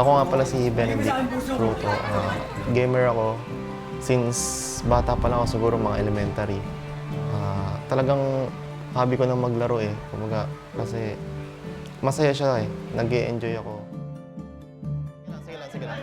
Ako nga pala si Benedict Fruto. Gamer ako since bata pa lang ako, siguro mga elementary. Talagang hobby ko na maglaro eh. Kumbaga, kasi masaya siya eh. Nag-e-enjoy ako. Sige lang, sige lang.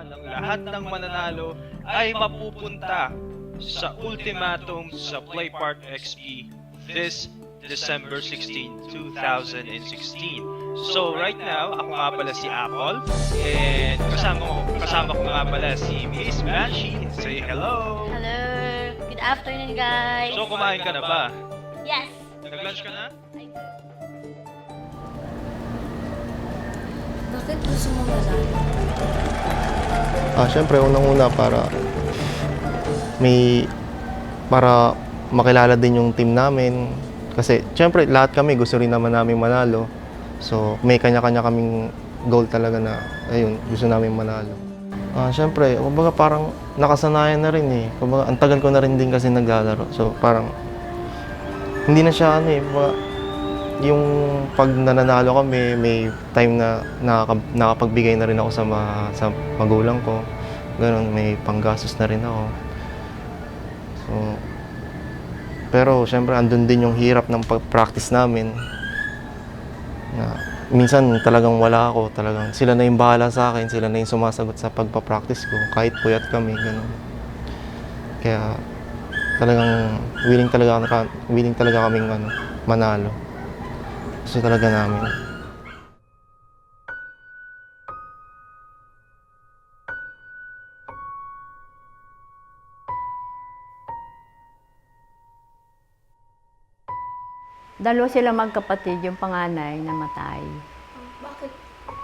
Ang lahat ng mananalo ay mapupunta sa ultimatum sa Play Park XP this December 16, 2016. So right now, ako nga pala si Apple and kasama ko nga pala si Miss Banshee. Say hello! Hello! Good afternoon, guys! So kumain ka na ba? Yes! Nag-lunch ka na? Bakit gusto mo malaman? Siyempre, unang-una para makilala din yung team namin. Kasi, siyempre, lahat kami gusto rin naman namin manalo. So, may kanya-kanya kaming goal talaga na, ayun, gusto namin manalo. Siyempre, kumbaga parang nakasanayan na rin eh. Kumbaga, ang tagal ko na rin din kasi naglalaro. So, parang, hindi na siya yung pag nananalo kami, may time na nakapagbigay na rin ako sa magulang ko. Ganon, may panggastos na rin ako. So, pero syempre andun din yung hirap ng pag-practice namin. Na minsan talagang wala ako, talagang sila na yung bahala sa akin, sila na yung sumasagot sa pagpa-practice ko, kahit puyat kami, ganon. Kaya talagang willing talaga kaming manalo. Gusto talaga namin. Dalawa sila magkapatid, yung panganay namatay. Bakit?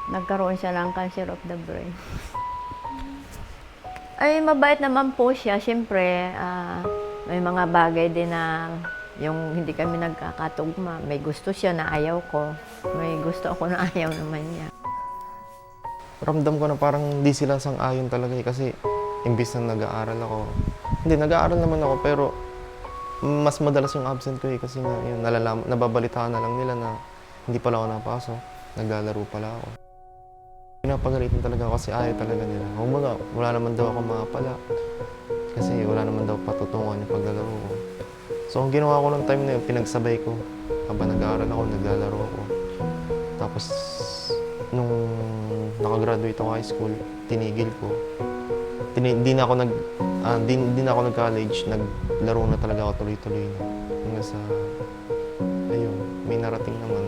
Nagkaroon siya ng cancer of the brain. Ay, mabait naman po siya. Siyempre, may mga bagay din na yung hindi kami nagkakatugma. May gusto siya na ayaw ko. May gusto ako na ayaw naman niya. Ramdam ko na parang di sila sang-ayon talaga eh, kasi imbis na nag-aaral ako. Hindi, nag-aaral naman ako pero mas madalas yung absent ko eh kasi yun, nababalitaan na lang nila na hindi pala ako napasok. Naglalaro pala ako. Pinapagalitan talaga ako kasi ayaw talaga nila. Kumbaga, wala naman daw ako mapala kasi wala naman daw patutungan yung paglalaro ko. So, ang ginawa ko ng time na yun, pinagsabay ko. Habang nag-aaral ako, naglalaro ako. Tapos, nung nakagraduate ako high school, tinigil ko. Di na ako nag-college, naglaro na talaga ako tuloy-tuloy na. Hanggang sa, ayun, may narating naman.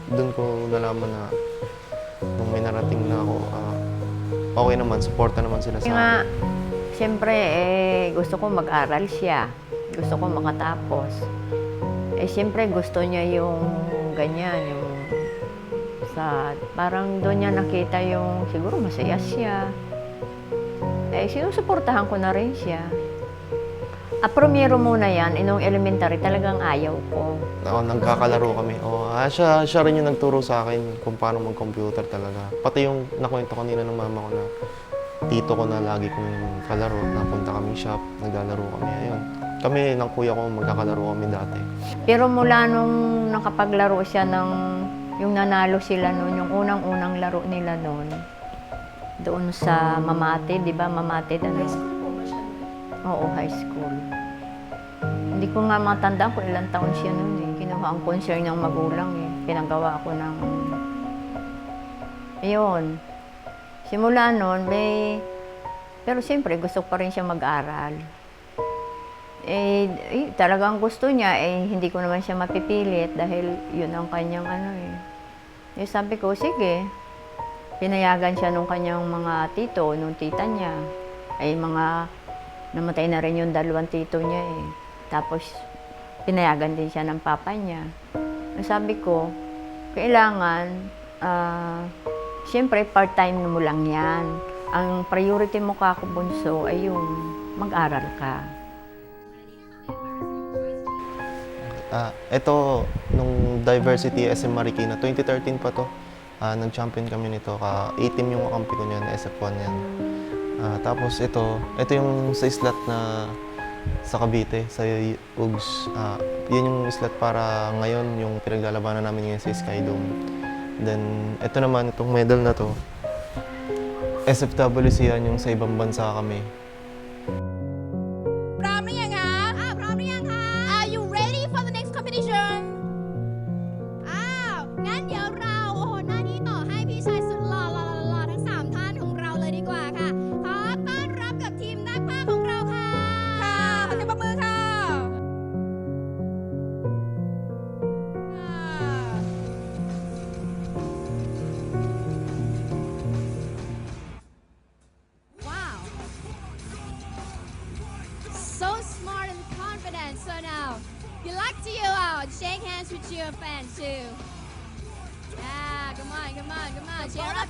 Dun ko nalaman na nung may narating na ako, okay naman, suporta naman sila sa akin. Siyempre, gusto ko mag-aral siya. Gusto ko makatapos. Siyempre gusto niya yung ganyan, yung parang doon niya nakita yung siguro masaya siya. Sinusuportahan ko na rin siya. Primero muna yan, nung elementary talagang ayaw ko. Nagkakalaro kami. Siya rin yung nagturo sa akin kung paano mag-computer talaga. Pati yung nakwento kanina ng mama ko na tito ko na lagi kong kalaro. Napunta kami shop, naglalaro kami. Ayun. Kami ng kuya ko, magkakalaro kami dati. Pero mula nung nakapaglaro siya yung nanalo sila noon, yung unang-unang laro nila noon, doon sa Mamate, di ba? Mamate na High school po ba siya? Oo, high school. Hindi ko nga matandaan kung ilang taon siya noon eh. Kinuha ang concern ng magulang eh. Pinagawa ko ng... Ayun. Simula noon, pero siyempre gusto pa rin siya mag-aral. Talagang gusto niya, hindi ko naman siya mapipilit dahil yun ang kanyang sabi ko, sige. Pinayagan siya nung kanyang mga tito, nung tita niya. Namatay na rin yung dalawang tito niya eh. Tapos, pinayagan din siya ng papa niya. Sabi ko, kailangan, siyempre, part-time mo lang yan. Ang priority mo kakubunso ay yung mag-aral ka. Ito, nung Diversity SM Marikina, 2013 pa to. Nag-champion kami nito. A-team yung kakampi ko niyan, SF1 yan. Tapos ito yung sa slot na sa Cavite, sa UGS. Yun yung slot para ngayon, yung pinaglalabanan namin ngayon sa Skydome. Then, ito naman, itong medal na to, SFWC yan, yung sa ibang bansa kami. พร้อมหรือยังคะพร้อมหรือยังคะ Are you ready for the next competition งั้นเดี๋ยวเราโอ้โหหน้านี้ต่อให้พี่ชายสุดหล่อทั้ง3ท่านของเราเลยดีกว่าค่ะ ขอต้อนรับกับทีมนักพากย์ของเราค่ะ ค่ะขอเสียงปรบมือค่ะ Wow so smart and confident. So now, good luck to you out. Shake hands with your fans too. Yeah, come on. Cheer up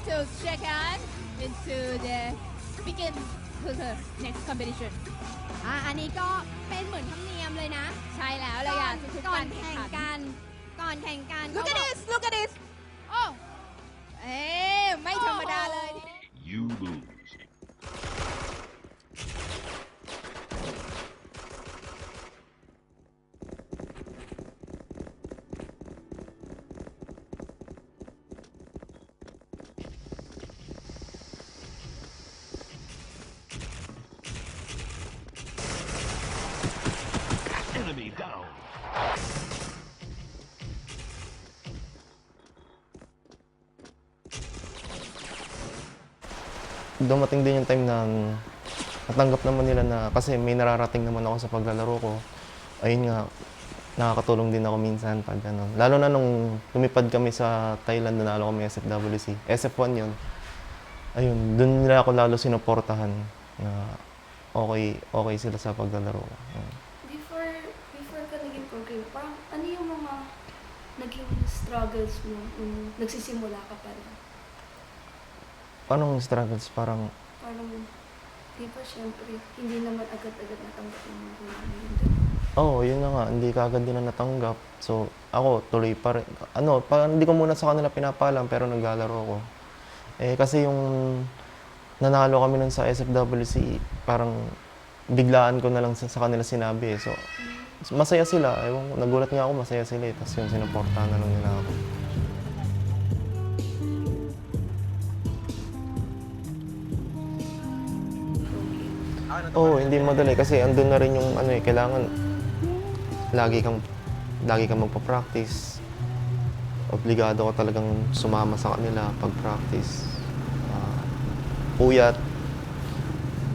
to shake hands into the begin to the next competition. อันนี้ก็เป็นเหมือนธรรมเนียมเลยนะ ใช่แล้วเลยอ่ะทุกๆการแข่งกันก่อนแข่งกัน Look at this โอ้ไม่ธรรมดาเลย You lose. Enemy down. Dumating din yung time na natanggap naman nila na kasi may nararating naman ako sa paglalaro ko. Ayun nga, nakakatulong din ako minsan pag ano. Lalo na nung lumipad kami sa Thailand, nanalo kami SFWC. SF1 yun. Ayun, dun nila ako lalo sinuportahan na okay sila sa paglalaro ko. Before ka naging pro gamer, parang ano yung mga naging struggles mo nung nagsisimula ka pa rin? Anong struggles? Parang Di ba syempre, hindi naman agad-agad natanggap yung mga yun. yun na nga, hindi ka agad din na natanggap. So, ako, tuloy pa rin. Hindi ko muna sa kanila pinapalam, pero naglalaro ako. Kasi yung nanalo kami nun sa SFWC, parang biglaan ko na lang sa kanila sinabi. So, masaya sila. Nagulat nga ako, masaya sila. Tapos yun, sinuportahan na lang nila ako. Hindi madali kasi andun na rin yung kailangan lagi kang magpa-practice. Obligado ko talagang sumama sa kanila pag-practice. Puyat,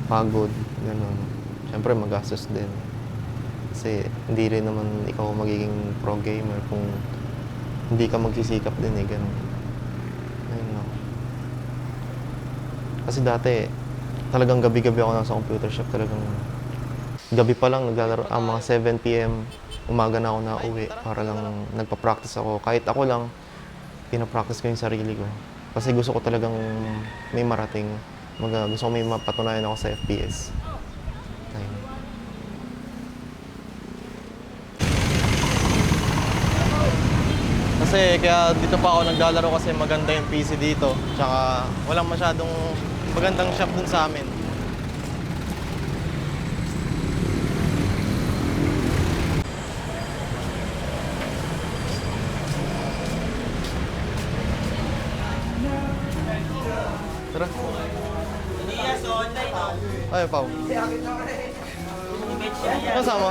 pagod, gano'n. Siyempre magastos din. Kasi hindi rin naman ikaw magiging pro gamer kung hindi ka magsisikap din gano'n. Ayun lang. Kasi dati, talagang gabi-gabi ako nasa computer shop. Talagang gabi pa lang naglalaro. Mga 7 p.m. umaga na ako nauwi para lang nagpa-practice ako. Kahit ako lang, pinapractice ko yung sarili ko. Kasi gusto ko talagang may marating. Gusto ko may mapatunayan ako sa FPS. Ayun. Kasi kaya dito pa ako naglalaro kasi maganda yung PC dito. Tsaka walang masyadong magandang shop dun sa amin. Tara. Ay, Pao. Kasama?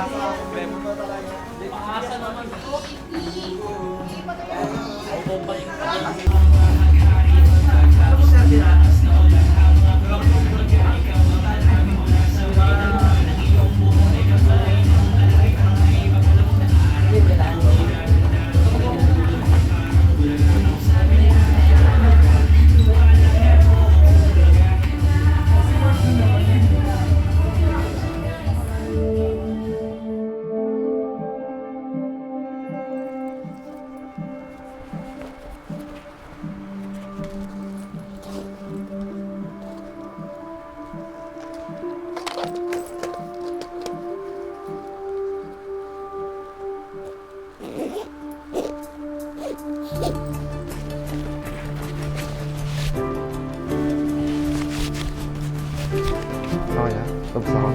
Tapos ako.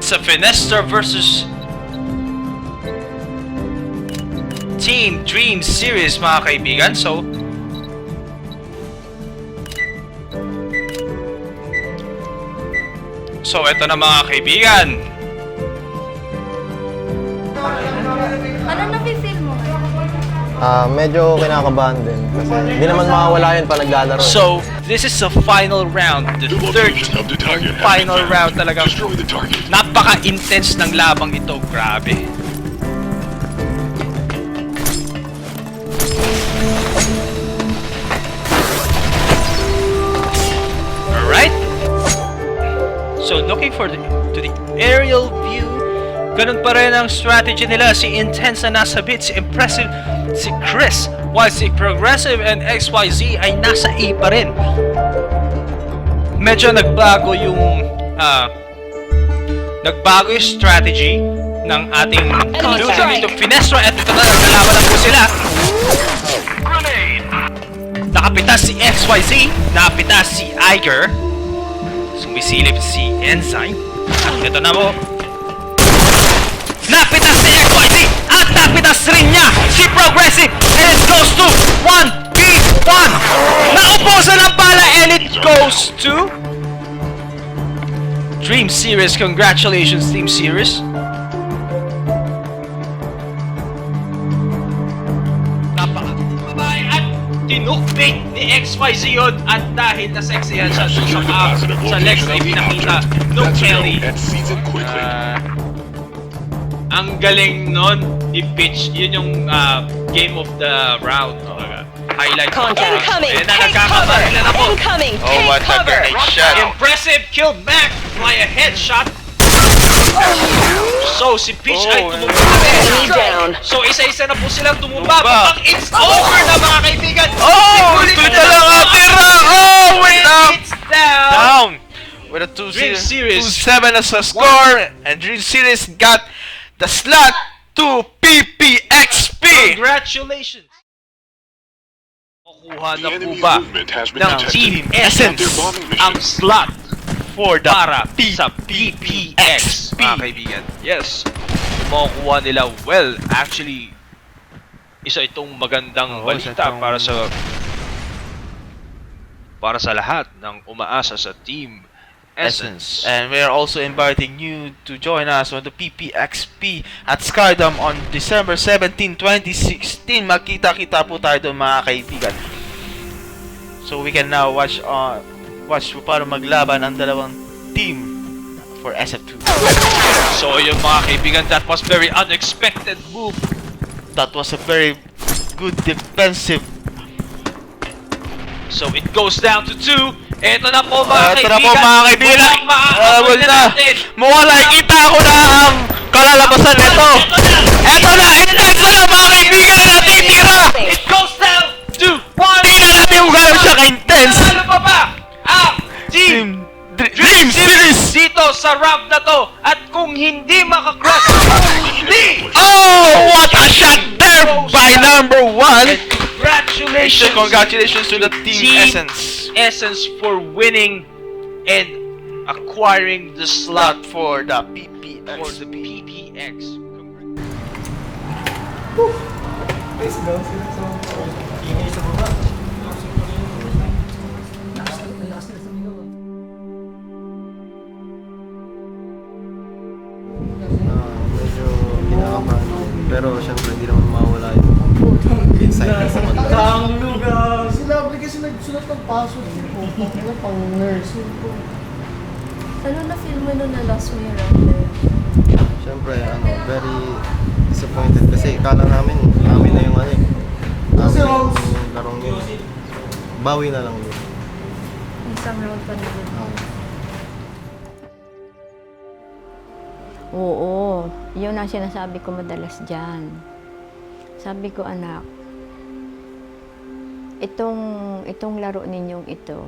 Sa Finestra versus Team Dream Series, mga kaibigan. So eto na mga kaibigan. Ano na-feel mo? Medyo kinakabahan din. Kasi hindi naman makawala yun pa naglalaro. So, this is the final round. The third Of the target has final been found. round talagang Destroy the target. napaka-intense ng labang ito. Grabe. Alright. So, looking for to the aerial view. Ganun pa rin ang strategy nila. Si Intense na nasa bit, si Impressive, si Chris, while si Progressive and XYZ ay nasa A pa rin. Medyo nagbago yung strategy ng ating dito Finestra, at ito na nagkalaban na po sila. Nakapitas si XYZ, nakapitas si Iger, sumisilip si Ensign, at ito na po, napitas si XYZ, at napitas rin niya si Progressive, and it goes to 1v1. Naubusan ang bala, and it goes to Dream Series. Congratulations, Team Series. Napaka-babae at tinukbit ni XYZ yun, at dahil nasexihan siya sa legs na ipinakita no That's a Kelly. go, and seize it quickly. Ang galing nun i-pitch. Yun yung game of the round. Highlight. Incoming! Ayan na, Take nagkakabarila na po. cover! Incoming! Oh, what Take a cover! great shot. Impressive killed Mac via headshot. So, si Peach ay tumumba na Enemy rin. down. So, isa-isa na po silang tumumba. But it's over na, mga kaibigan. Oh! Ituloy Ito na lang ang tira! Oh! Wait lang! It's down. Down! With a Dream Series. 2-7 as a score, and Dream Series got the slot to PPXP! Congratulations. Kukuha The na po enemy ba movement has been ng detected. Team Stop Essence their bombing mission. ang slot For the para sa PPX, mga kaibigan? Yes. Makukuha nila. Well, actually, isa itong magandang balita para sa lahat ng umaasa sa Team Essence. And we're also inviting you to join us on the PPXP at Skydome on December 17, 2016. Magkita-kita po tayo doon, mga kaibigan. So we can now watch para maglaban ang dalawang team for SF2. So yun, mga kaibigan, that was very unexpected move. That was a very good defensive. So it goes down to 2. Eto na po, mga Ito kaibigan. na po, mga kaibigan. Mukhang maaamoy Wala na na. natin. Mukhang nakikita ko na ang kalalabasan nito. Ito na! Intense na, mga kaibigan! Natitira! It goes down to 1. Tingnan natin kung gano'n siya ka-intense! Ano pa ba ang Team Dream Series! dito sa round na to? At kung hindi makakross, hindi! Oh! What a shot there by number 1! Congratulations! Congratulations to the Team Team Essence Essence for winning and acquiring the slot for the for PPX. the PPX. Medyo kinakabahan. Pero syempre hindi naman mawala yung excitement sa paglaro. Sila kasi nagsulat ng paso. Ano pang nurse. Ano na-feel mo nung na-lost mo yung round na yun? Syempre, very disappointed kasi kala namin na yung namin yung larong yun. Bawi na lang yun. Isang round pa na yun. Oo, yun ang sinasabi ko madalas dyan. Sabi ko, anak, itong laro ninyong ito,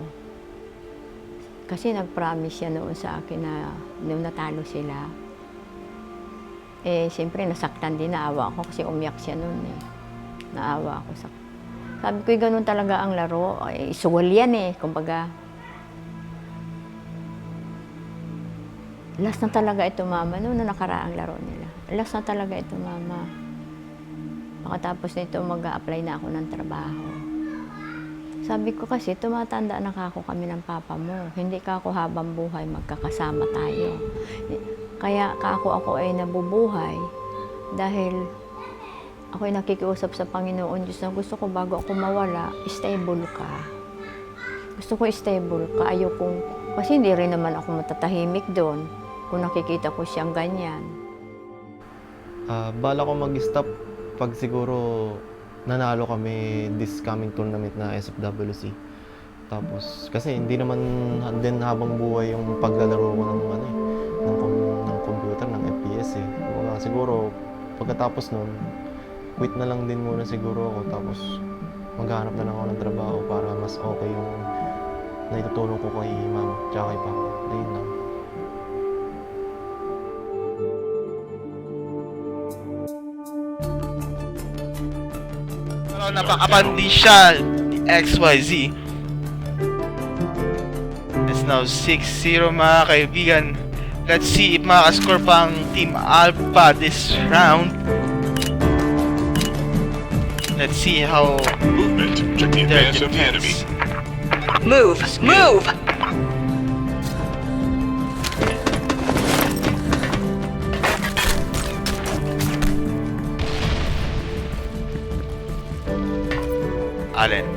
kasi nag-promise siya noon sa akin na nung natalo sila, Eh, siyempre, nasaktan din. Naawa ako kasi umiyak siya noon eh. Naawa ako sa... Sabi ko, ganun talaga ang laro. Eh, suwal yan eh. Kumbaga, last na talaga ito, mama, noon na nakaraang laro nila. Last na talaga ito, mama. Pagkatapos nito, mag-a-apply na ako ng trabaho. Sabi ko kasi, tumatanda na kako kami ng papa mo. Hindi kako habang buhay, magkakasama tayo. Kaya ako ay nabubuhay dahil ako ay nakikiusap sa Panginoon Diyos na gusto ko bago ako mawala, stable ka. Gusto ko stable ka. Ayokong, kasi hindi rin naman ako matatahimik doon kung nakikita ko siyang ganyan. Bala ko mag-stop pag siguro nanalo kami this coming tournament na SFWC. Tapos, kasi hindi naman din habang buhay yung paglalaro ko ng, ng computer, ng FPS eh. Siguro, pagkatapos nun, quit na lang din muna siguro ako. Tapos, maghanap na lang ako ng trabaho para mas okay yung naitutulong ko kay mama tsaka kay papa. Ayun lang. Napakapandisya ni XYZ. It's now 6-0 mga kaibigan. Let's see if makascore pa ang Team Alpha this round. Let's see how Movement. Check the their advance of the enemy. defense. Move! Move!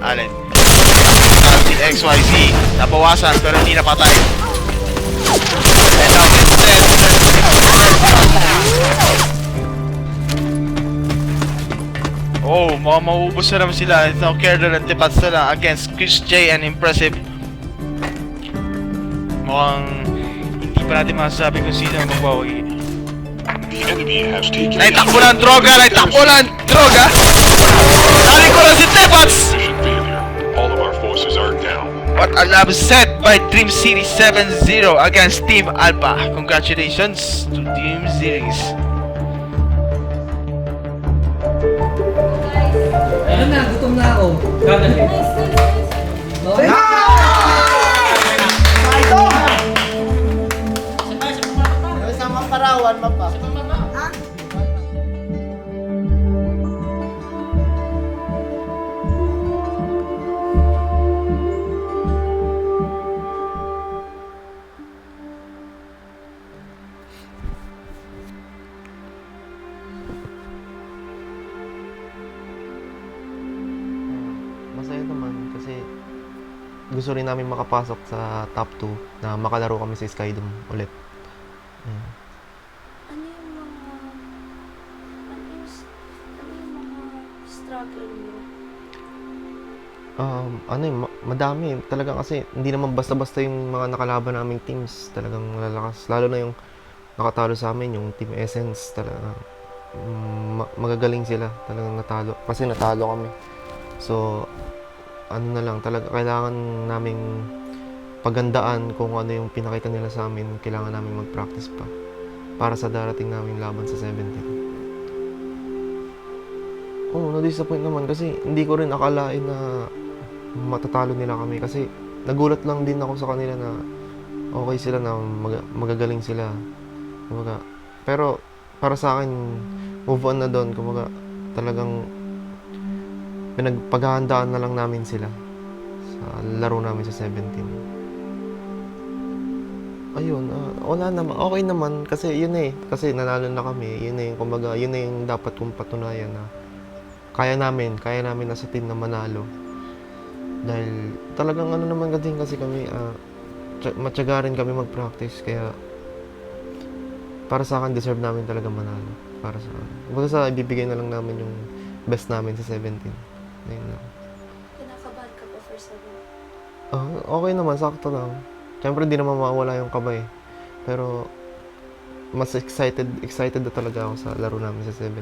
Allen. Si XYZ, nabawasan pero hindi napatay. And now instead, oh, mukhang mauubos na naman sila. It's now Kerder and Tipats na lang against Chris J and Impressive. Mukhang hindi pa natin masasabi kung sino ang magwawagi. The enemy has taken Naitakbo ng droga! Nari ko na si Tipats! mission failure. All of our forces are down. What a love set by Dream City 7-0 against Team Alpha. Congratulations to Dream Series. Ano na, gutom na ako. Okay? Isang maparawan, mapa. Masaya naman kasi gusto rin namin makapasok sa top 2 na makalaro kami sa Skydome ulit. Ayun. Ano yung mga... Ano yung mga struggle mo? Madami. Talagang kasi hindi naman basta-basta yung mga nakalaban naming teams. Talagang malalakas. Lalo na yung nakatalo sa amin, yung Team Essence. Talagang magagaling sila. Talagang natalo. Kasi natalo kami. So, ano na lang, talaga kailangan naming pagandaan kung ano yung pinakita nila sa amin. Kailangan namin mag-practice pa para sa darating naming laban sa 17. Oo, na-disappoint naman kasi hindi ko rin akalain na matatalo nila kami kasi nagulat lang din ako sa kanila na okay sila na magagaling sila. Kumbaga, pero para sa akin, move on na doon. Kumbaga, talagang pinagpaghahandaan na lang namin sila sa laro namin sa 17. Ayun, wala naman. Okay naman kasi yun eh. Kasi nanalo na kami. Yun eh, kumbaga, yun eh yung dapat kong patunayan na kaya namin na sa team na manalo. Dahil talagang ano naman kasi kami, matyaga rin kami mag-practice. Kaya para sa akin, deserve namin talaga manalo. Para sa akin. Kumbaga sa ibibigay na lang namin yung best namin sa 17. Ayun lang. Kinakabahan ka ba for 7? Okay naman, sakto lang. Siyempre, hindi naman mawala yung kabay. Pero, mas excited na talaga ako sa laro namin sa 17.